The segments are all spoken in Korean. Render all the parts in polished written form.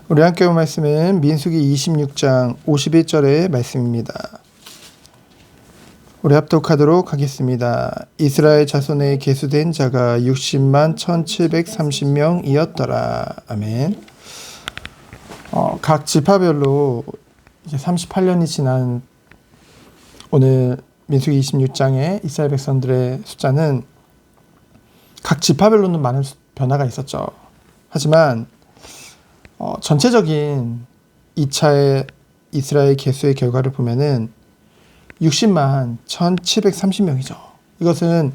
우리 함께 본 말씀은 민수기 26장 51절의 말씀입니다. 우리 합독하도록 하겠습니다. 이스라엘 자손에 계수된 자가 60만 1730명이었더라. 아멘. 각 지파별로 이제 38년이 지난 오늘 민수기 26장의 이스라엘 백성들의 숫자는 각 지파별로는 많은 변화가 있었죠. 하지만 전체적인 2차의 이스라엘 계수의 결과를 보면은 60만 1730명이죠. 이것은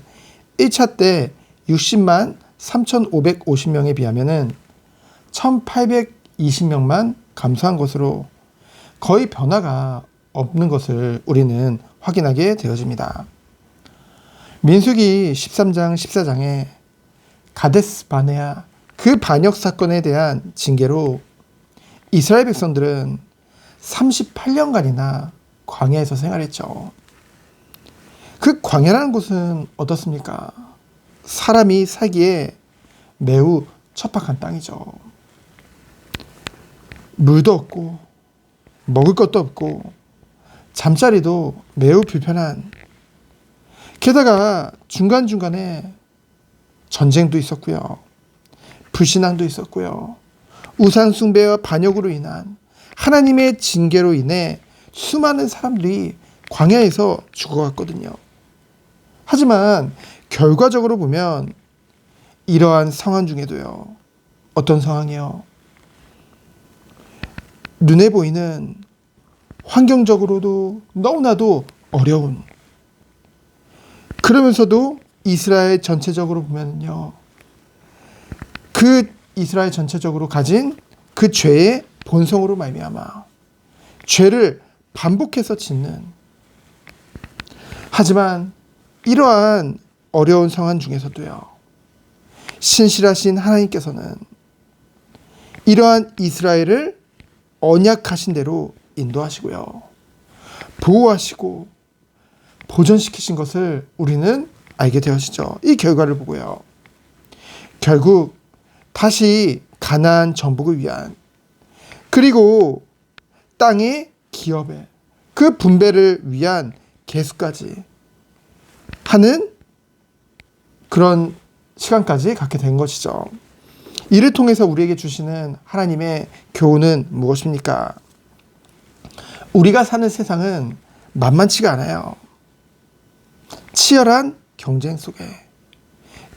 1차 때 60만 3550명에 비하면은 1820명만 감소한 것으로 거의 변화가 없는 것을 우리는 확인하게 되어집니다. 민수기 13장 14장에 가데스 바네아 그 반역 사건에 대한 징계로 이스라엘 백성들은 38년간이나 광야에서 생활했죠. 그 광야라는 곳은 어떻습니까? 사람이 살기에 매우 척박한 땅이죠. 물도 없고 먹을 것도 없고 잠자리도 매우 불편한, 게다가 중간중간에 전쟁도 있었고요. 불신앙도 있었고요. 우상 숭배와 반역으로 인한 하나님의 징계로 인해 수많은 사람들이 광야에서 죽어갔거든요. 하지만 결과적으로 보면 이러한 상황 중에도요. 어떤 상황이요? 눈에 보이는 환경적으로도 너무나도 어려운, 그러면서도 이스라엘 전체적으로 보면요. 그 이스라엘 전체적으로 가진 그 죄의 본성으로 말미암아 죄를 반복해서 짓는, 하지만 이러한 어려운 상황 중에서도요. 신실하신 하나님께서는 이러한 이스라엘을 언약하신 대로 인도하시고요. 보호하시고 보존시키신 것을 우리는 알게 되어지죠. 이 결과를 보고요. 결국 다시 가나안 정복을 위한, 그리고 땅의 기업의 그 분배를 위한 계수까지 하는 그런 시간까지 갖게 된 것이죠. 이를 통해서 우리에게 주시는 하나님의 교훈은 무엇입니까? 우리가 사는 세상은 만만치가 않아요. 치열한 경쟁 속에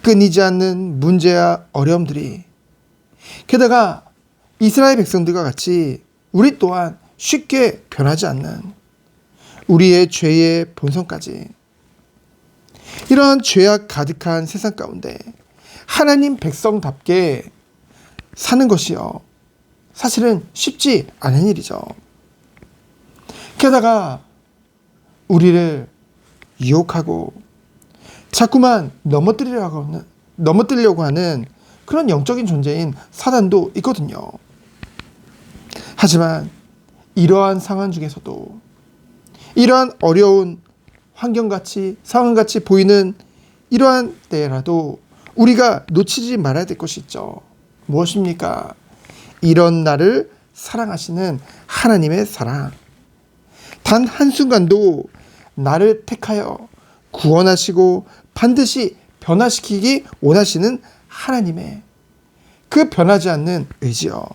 끊이지 않는 문제와 어려움들이, 게다가 이스라엘 백성들과 같이 우리 또한 쉽게 변하지 않는 우리의 죄의 본성까지, 이러한 죄악 가득한 세상 가운데 하나님 백성답게 사는 것이요. 사실은 쉽지 않은 일이죠. 게다가 우리를 유혹하고 자꾸만 넘어뜨리려고 하는 그런 영적인 존재인 사단도 있거든요. 하지만 이러한 상황 중에서도, 이러한 어려운 환경같이 상황같이 보이는 이러한 때라도 우리가 놓치지 말아야 될 것이 있죠. 무엇입니까? 이런 나를 사랑하시는 하나님의 사랑. 단 한순간도 나를 택하여 구원하시고 반드시 변화시키기 원하시는 하나님의 그 변하지 않는 의지요.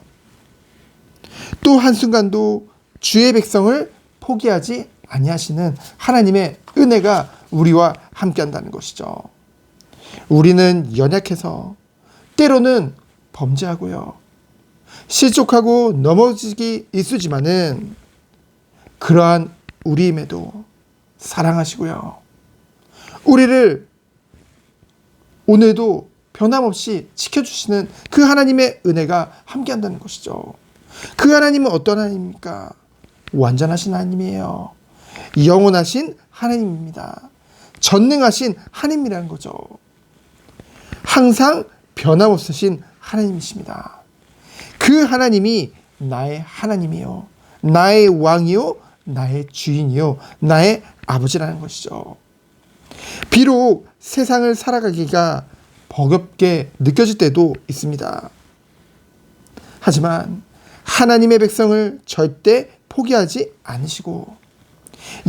또 한순간도 주의 백성을 포기하지 아니하시는 하나님의 은혜가 우리와 함께한다는 것이죠. 우리는 연약해서 때로는 범죄하고요. 실족하고 넘어지기 일쑤지만은 그러한 우리임에도 사랑하시고요. 우리를 오늘도 변함없이 지켜주시는 그 하나님의 은혜가 함께한다는 것이죠. 그 하나님은 어떤 하나님입니까? 완전하신 하나님이에요. 영원하신 하나님입니다. 전능하신 하나님이라는 거죠. 항상 변함없으신 하나님이십니다. 그 하나님이 나의 하나님이요, 나의 왕이요, 나의 주인이요, 나의 아버지라는 것이죠. 비록 세상을 살아가기가 버겁게 느껴질 때도 있습니다. 하지만 하나님의 백성을 절대 포기하지 않으시고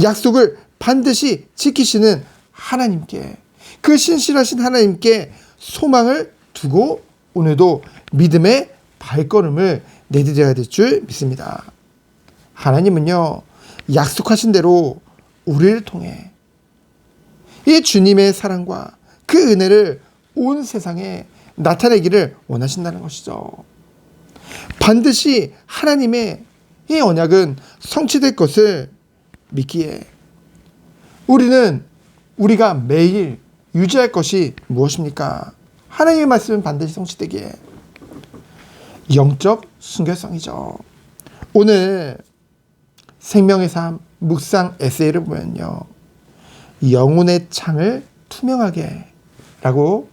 약속을 반드시 지키시는 하나님께, 그 신실하신 하나님께 소망을 두고 오늘도 믿음의 발걸음을 내디뎌야 될 줄 믿습니다. 하나님은요, 약속하신 대로 우리를 통해 이 주님의 사랑과 그 은혜를 온 세상에 나타내기를 원하신다는 것이죠. 반드시 하나님의 이 언약은 성취될 것을 믿기에 우리가 매일 유지할 것이 무엇입니까? 하나님의 말씀은 반드시 성취되기에 영적 순결성이죠. 오늘 생명의 삶 묵상 에세이를 보면요, 영혼의 창을 투명하게 라고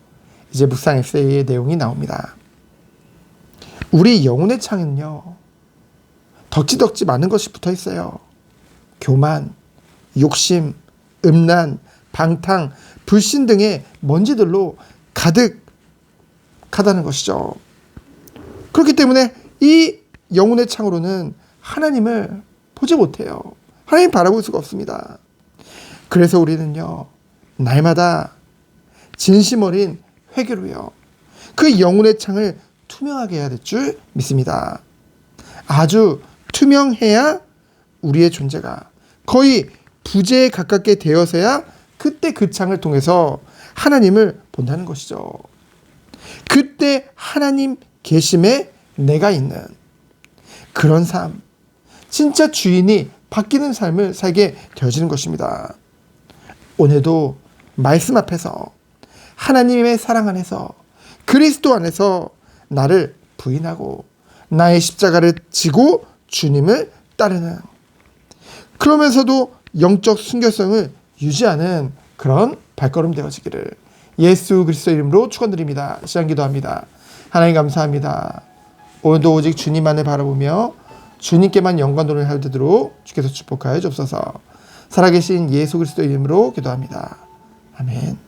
이제 묵상 에세이의 내용이 나옵니다. 우리 영혼의 창은요, 덕지덕지 많은 것이 붙어 있어요. 교만, 욕심, 음란, 방탕, 불신 등의 먼지들로 가득하다는 것이죠. 그렇기 때문에 이 영혼의 창으로는 하나님을 보지 못해요. 하나님 바라볼 수가 없습니다. 그래서 우리는요, 날마다 진심 어린 회개로요, 그 영혼의 창을 투명하게 해야 될 줄 믿습니다. 아주 투명해야 우리의 존재가 거의 부재에 가깝게 되어서야 그때 그 창을 통해서 하나님을 본다는 것이죠. 그때 하나님 계심에 내가 있는 그런 삶, 진짜 주인이 바뀌는 삶을 살게 되어지는 것입니다. 오늘도 말씀 앞에서 하나님의 사랑 안에서 그리스도 안에서 나를 부인하고 나의 십자가를 지고 주님을 따르는, 그러면서도 영적 순결성을 유지하는 그런 발걸음 되어지기를 예수 그리스도 이름으로 축원드립니다. 시간 기도합니다. 하나님 감사합니다. 오늘도 오직 주님만을 바라보며 주님께만 영광 돌리게 되도록 주께서 축복하여 주옵소서. 살아계신 예수 그리스도 이름으로 기도합니다. 아멘.